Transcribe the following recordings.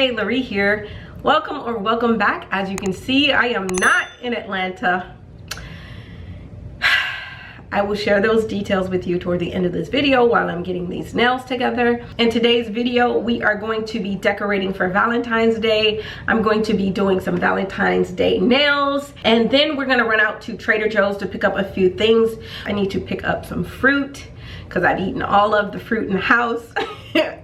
Hey, LaRie here. Welcome or welcome back. As you can see, I am not in Atlanta. I will share those details with you toward the end of this video while I'm getting these nails together. In today's video, we are going to be decorating for Valentine's Day. I'm going to be doing some Valentine's Day nails, and then we're gonna run out to Trader Joe's to pick up a few things. I need to pick up some fruit because I've eaten all of the fruit in the house.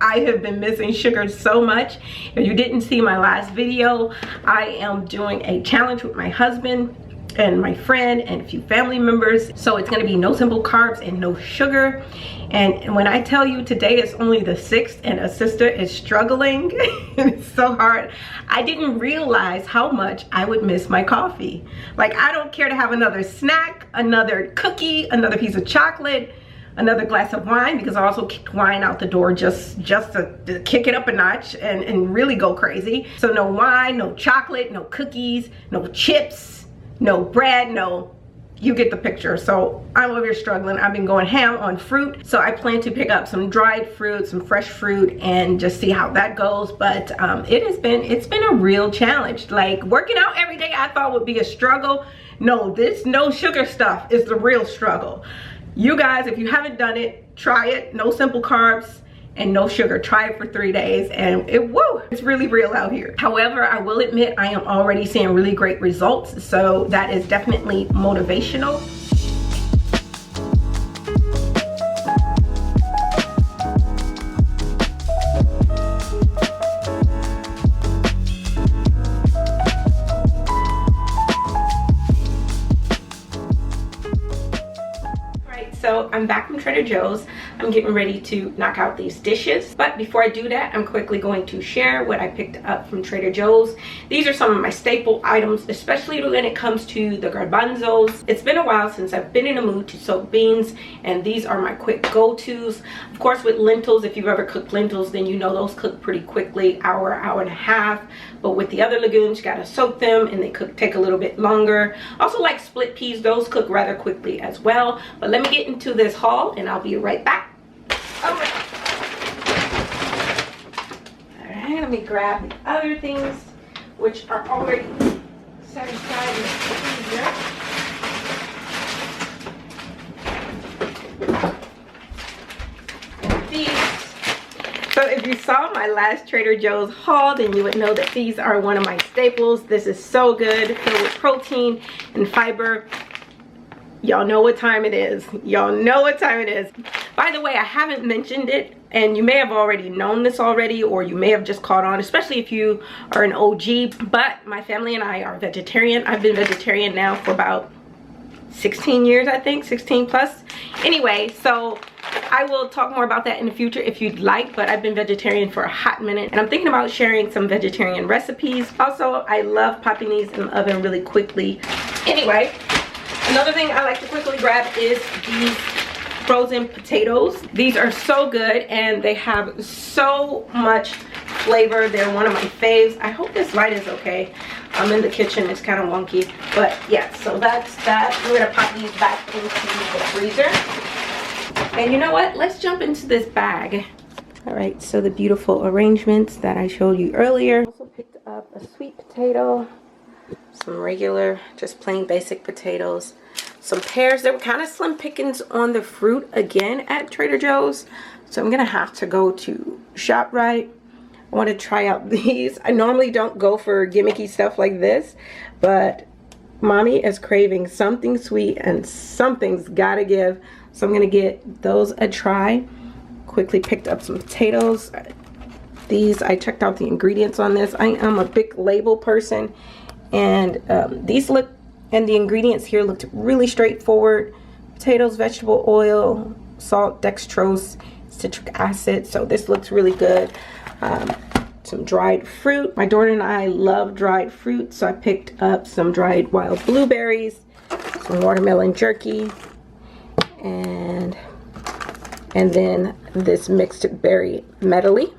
I have been missing sugar so much. If you didn't see my last video, I am doing a challenge with my husband and my friend and a few family members. So it's gonna be no simple carbs and no sugar. And when I tell you today is only the 6th and a sister is struggling, it's so hard. I didn't realize how much I would miss my coffee. Like, I don't care to have another snack, another cookie, another piece of chocolate, another glass of wine, because I also kicked wine out the door just to kick it up a notch and really go crazy. So no wine, no chocolate, no cookies, no chips, no bread, no, you get the picture. So I'm over here struggling. I've been going ham on fruit. So I plan to pick up some dried fruit, some fresh fruit, and just see how that goes. But it's been a real challenge. Like, working out every day I thought would be a struggle. No, this no sugar stuff is the real struggle. You guys, if you haven't done it, try it. No simple carbs and no sugar. Try it for 3 days and it's really real out here. However, I will admit I am already seeing really great results, so that is definitely motivational. So I'm back from Trader Joe's. I'm getting ready to knock out these dishes. But before I do that, I'm quickly going to share what I picked up from Trader Joe's. These are some of my staple items, especially when it comes to the garbanzos. It's been a while since I've been in a mood to soak beans, and these are my quick go-tos. Of course, with lentils, if you've ever cooked lentils, then you know those cook pretty quickly, hour and a half. But with the other legumes, you gotta soak them and they take a little bit longer. Also, like split peas, those cook rather quickly as well. But let me get into this haul and I'll be right back. Alright, let me grab the other things which are already set aside in the freezer. So if you saw my last Trader Joe's haul, then you would know that these are one of my staples. This is so good, filled with protein and fiber. Y'all know what time it is. Y'all know what time it is. By the way, I haven't mentioned it, and you may have already known this already, or you may have just caught on, especially if you are an OG, but my family and I are vegetarian. I've been vegetarian now for about 16 years, I think, 16 plus. Anyway, so I will talk more about that in the future if you'd like, but I've been vegetarian for a hot minute and I'm thinking about sharing some vegetarian recipes. Also, I love popping these in the oven really quickly. Anyway, another thing I like to quickly grab is these frozen potatoes. These are so good and they have so much flavor. They're one of my faves. I hope this light is okay. I'm in the kitchen, it's kind of wonky, but yeah, so that's that. We're gonna pop these back into the freezer. And you know what? Let's jump into this bag. All right, so the beautiful arrangements that I showed you earlier. Also picked up a sweet potato, some regular, just plain basic potatoes, some pears. There were kind of slim pickings on the fruit again at Trader Joe's, so I'm gonna have to go to ShopRite. I want to try out these. I normally don't go for gimmicky stuff like this, but mommy is craving something sweet and something's gotta give, so I'm gonna get those a try. Quickly picked up some potatoes. These, I checked out the ingredients on this. I am a big label person, and these look, and the ingredients here looked really straightforward. Potatoes, vegetable oil, salt, dextrose, citric acid. So this looks really good. Some dried fruit. My daughter and I love dried fruit, so I picked up some dried wild blueberries, some watermelon jerky, and then this mixed berry medley.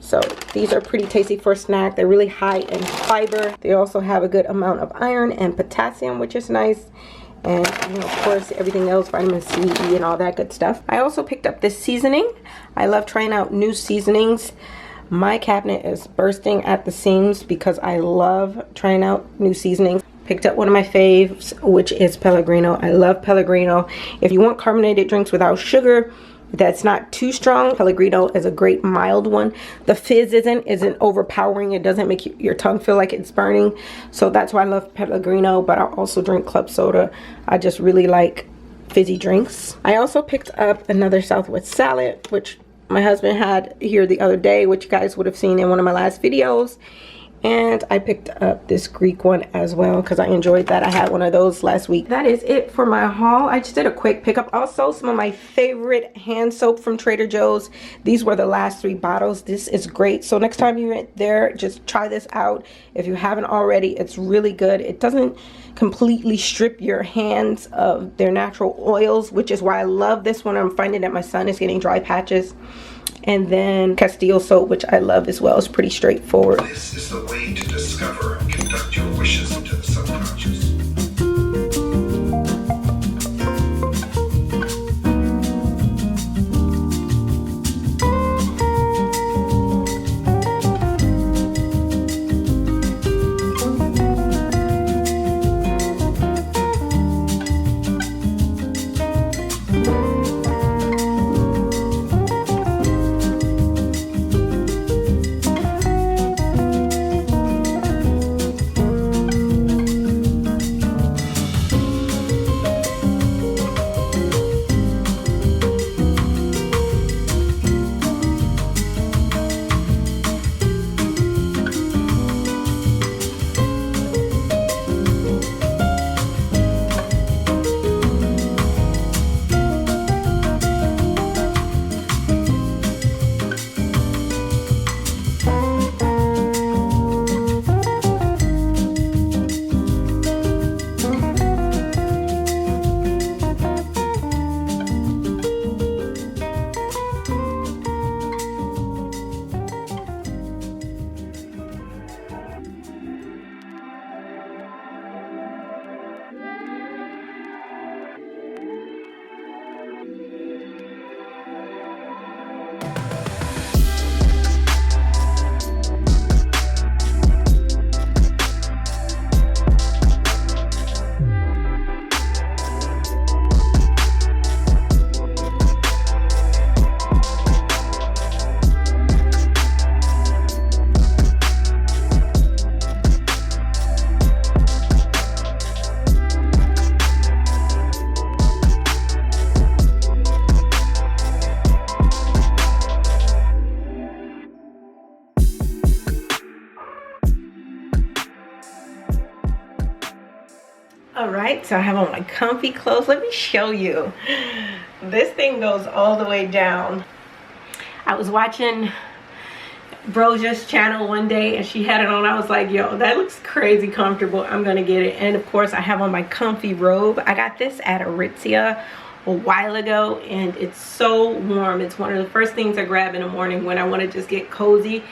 So these are pretty tasty for a snack. They're really high in fiber. They also have a good amount of iron and potassium, which is nice. And you know, of course, everything else, vitamin C, E, and all that good stuff. I also picked up this seasoning. I love trying out new seasonings. My cabinet is bursting at the seams because I love trying out new seasonings. Picked up one of my faves, which is Pellegrino. I love Pellegrino. If you want carbonated drinks without sugar, that's not too strong, Pellegrino is a great mild one. The fizz isn't overpowering. It doesn't make your tongue feel like it's burning. So that's why I love Pellegrino, but I also drink club soda. I just really like fizzy drinks. I also picked up another Southwest salad, which my husband had here the other day, which you guys would have seen in one of my last videos. And I picked up this Greek one as well because I enjoyed that. I had one of those last week. That is it for my haul. I just did a quick pickup. Also, some of my favorite hand soap from Trader Joe's. These were the last 3 bottles. This is great. So next time you're there, just try this out. If you haven't already, it's really good. It doesn't completely strip your hands of their natural oils, which is why I love this one. I'm finding that my son is getting dry patches. And then Castile soap, which I love as well. It's pretty straightforward. This is the way to discover and conduct your wishes into the subconscious. Alright, so I have on my comfy clothes. Let me show you. This thing goes all the way down. I was watching Broja's channel one day and she had it on. I was like, yo, that looks crazy comfortable. I'm gonna get it. And of course I have on my comfy robe. I got this at Aritzia a while ago and it's so warm. It's one of the first things I grab in the morning when I want to just get cozy,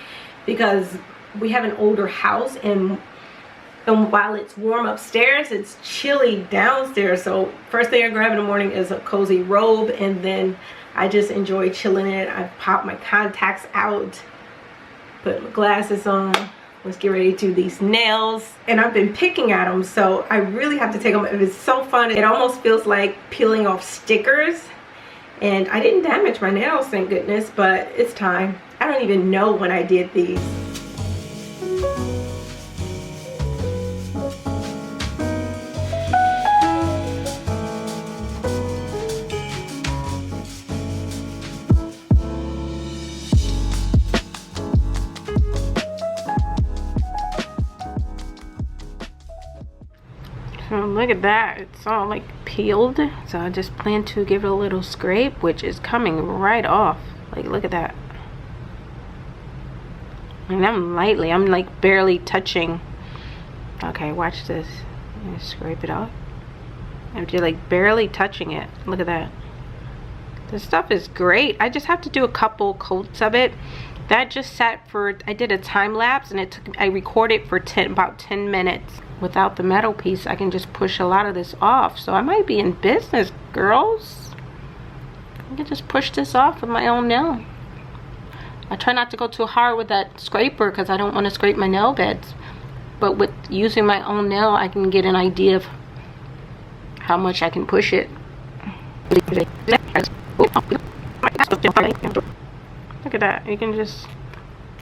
because we have an older house and while it's warm upstairs, it's chilly downstairs. So first thing I grab in the morning is a cozy robe, and then I just enjoy chilling in it. I pop my contacts out, put my glasses on, let's get ready to do these nails. And I've been picking at them, so I really have to take them. It's so fun. It almost feels like peeling off stickers. And I didn't damage my nails, thank goodness, but it's time. I don't even know when I did these. Oh, look at that, it's all like peeled. So I just plan to give it a little scrape, which is coming right off. Like, look at that. And I'm like barely touching. Okay, watch this. Scrape it off. I'm just like barely touching it. Look at that. This stuff is great. I just have to do a couple coats of it. That just sat for, I did a time lapse and it took, I recorded for about 10 minutes. Without the metal piece, I can just push a lot of this off. So I might be in business, girls. I can just push this off with my own nail. I try not to go too hard with that scraper because I don't want to scrape my nail beds. But with using my own nail, I can get an idea of how much I can push it. Look at that. You can just...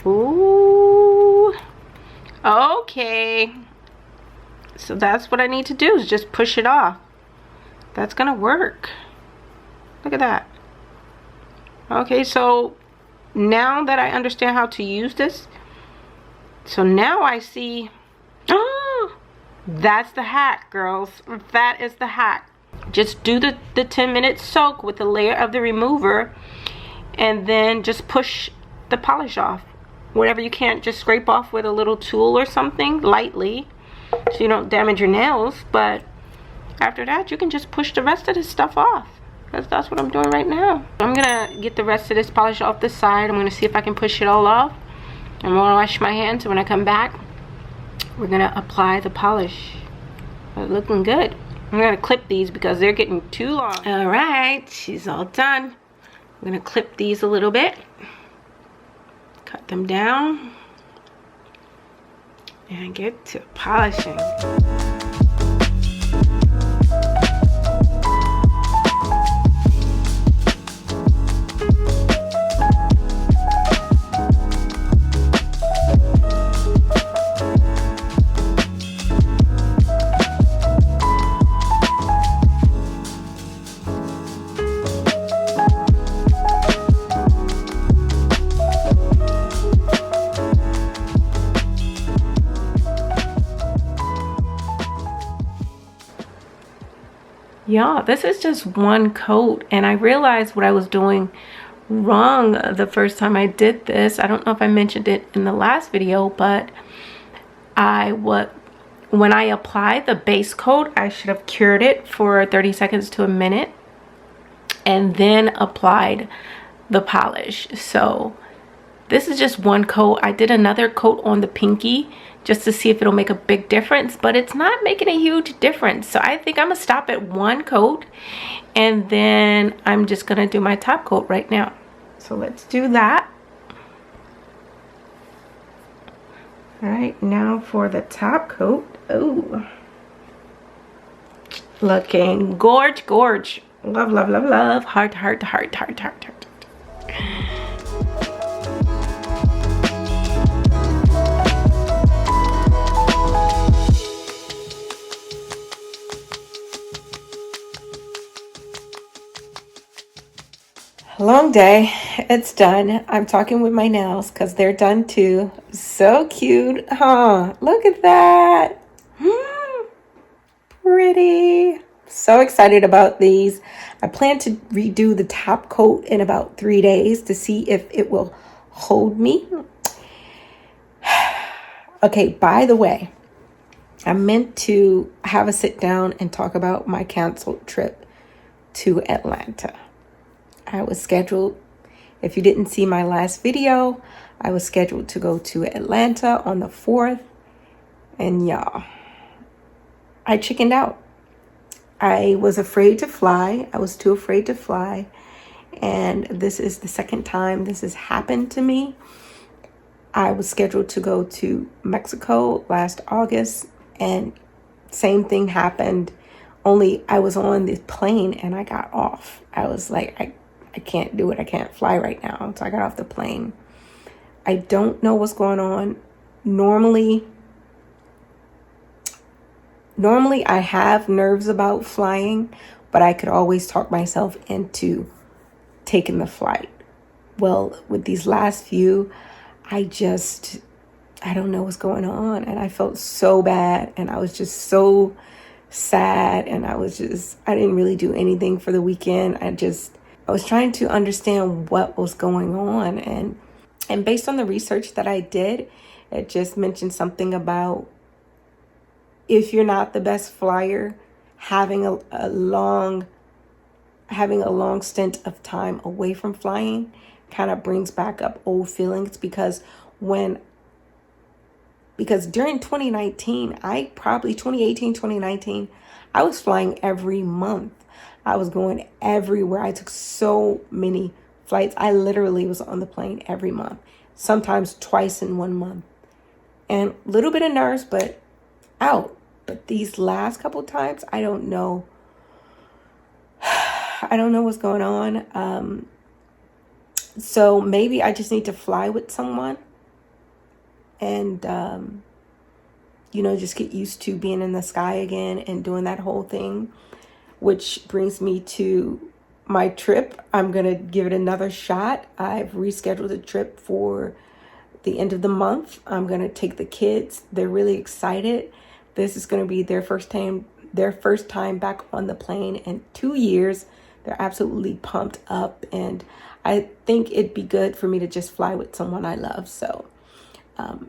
Ooh. Okay. So that's what I need to do, is just push it off. That's gonna work. Look at that. Okay, so now that I understand how to use this, so now I see... Oh, that's the hack, girls. That is the hack. Just do the 10-minute soak with a layer of the remover, and then just push the polish off. Whatever you can't, just scrape off with a little tool or something lightly so you don't damage your nails. But after that, you can just push the rest of this stuff off. That's what I'm doing right now. I'm gonna get the rest of this polish off the side. I'm gonna see if I can push it all off. I'm gonna wash my hands, so when I come back, we're gonna apply the polish. They're looking good. I'm gonna clip these because they're getting too long. All right, she's all done. I'm gonna clip these a little bit. Cut them down. And get to polishing. Y'all, this is just one coat, and I realized what I was doing wrong the first time I did this. I don't know if I mentioned it in the last video, but when I applied the base coat, I should have cured it for 30 seconds to a minute and then applied the polish. So this is just one coat. I did another coat on the pinky just to see if it'll make a big difference, but it's not making a huge difference. So I think I'm gonna stop at one coat, and then I'm just gonna do my top coat right now. So let's do that. All right, now for the top coat. Oh, looking gorge, gorge. Love, love, love, love. Heart, heart, heart, heart, heart, heart. Long day. It's done. I'm talking with my nails because they're done too. So cute. Huh? Look at that. Pretty. So excited about these. I plan to redo the top coat in about 3 days to see if it will hold me. Okay, by the way, I meant to have a sit down and talk about my canceled trip to Atlanta. I was scheduled, if you didn't see my last video, I was scheduled to go to Atlanta on the 4th. And y'all, I chickened out. I was afraid to fly. I was too afraid to fly. And this is the second time this has happened to me. I was scheduled to go to Mexico last August, and same thing happened. Only I was on the plane and I got off. I was like, I can't do it. I can't fly right now. So I got off the plane. I don't know what's going on. Normally I have nerves about flying, but I could always talk myself into taking the flight. Well, with these last few, I don't know what's going on. And I felt so bad. And I was just so sad. And I didn't really do anything for the weekend. I was trying to understand what was going on. And based on the research that I did, it just mentioned something about if you're not the best flyer, having a long stint of time away from flying kind of brings back up old feelings, because during 2019, 2018, 2019, I was flying every month. I was going everywhere. I took so many flights. I literally was on the plane every month, sometimes twice in 1 month. And a little bit of nerves, but out. But these last couple times, I don't know. I don't know what's going on. So maybe I just need to fly with someone and, you know, just get used to being in the sky again and doing that whole thing, which brings me to my trip. I'm going to give it another shot. I've rescheduled a trip for the end of the month. I'm going to take the kids. They're really excited. This is going to be their first time back on the plane in 2 years. They're absolutely pumped up, and I think it'd be good for me to just fly with someone I love. So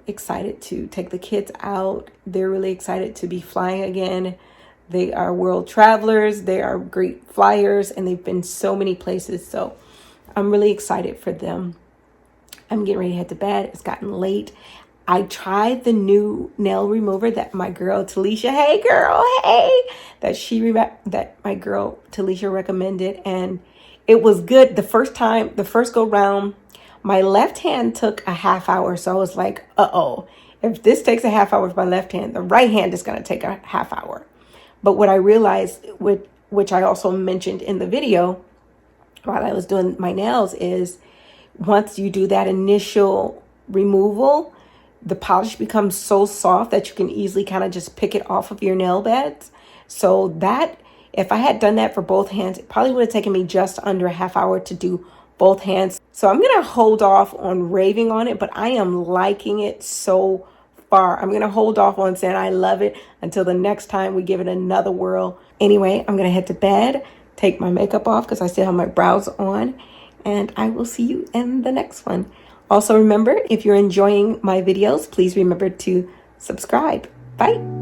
excited to take the kids out. They're really excited to be flying again. They are world travelers. They are great flyers, and they've been so many places. So I'm really excited for them. I'm getting ready to head to bed. It's gotten late. I tried the new nail remover that my girl Talisha, that my girl Talisha recommended, and it was good. The first go round, my left hand took a half hour. So I was like, if this takes a half hour with my left hand, the right hand is going to take a half hour. But what I realized, which I also mentioned in the video while I was doing my nails, is once you do that initial removal, the polish becomes so soft that you can easily kind of just pick it off of your nail beds. So that, if I had done that for both hands, it probably would have taken me just under a half hour to do both hands. So I'm going to hold off on raving on it, but I am liking it so far. I'm going to hold off on saying I love it until the next time we give it another whirl. Anyway, I'm going to head to bed, take my makeup off because I still have my brows on, and I will see you in the next one. Also remember, if you're enjoying my videos, please remember to subscribe. Bye.